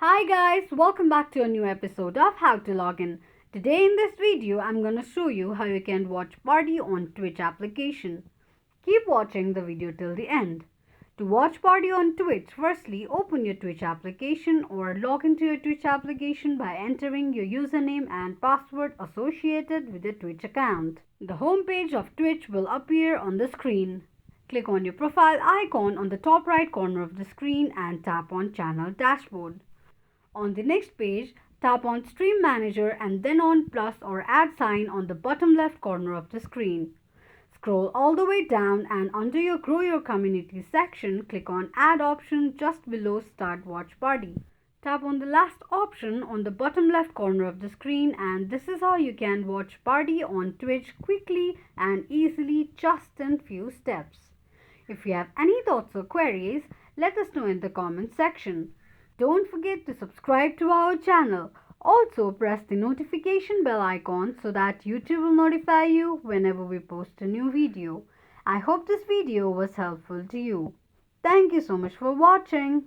Hi guys, welcome back to a new episode of How to Login. Today in this video, I'm gonna show you how you can watch Party on Twitch application. Keep watching the video till the end. To watch Party on Twitch, firstly open your Twitch application or log into your Twitch application by entering your username and password associated with your Twitch account. The home page of Twitch will appear on the screen. Click on your profile icon on the top right corner of the screen and tap on Channel Dashboard. On the next page, tap on Stream Manager and then on plus or add sign on the bottom left corner of the screen. Scroll all the way down and under your Grow Your Community section, click on Add option just below Start Watch Party. Tap on the last option on the bottom left corner of the screen and this is how you can watch Party on Twitch quickly and easily just in few steps. If you have any thoughts or queries, let us know in the comment section. Don't forget to subscribe to our channel. Also press the notification bell icon so that YouTube will notify you whenever we post a new video. I hope this video was helpful to you. Thank you so much for watching.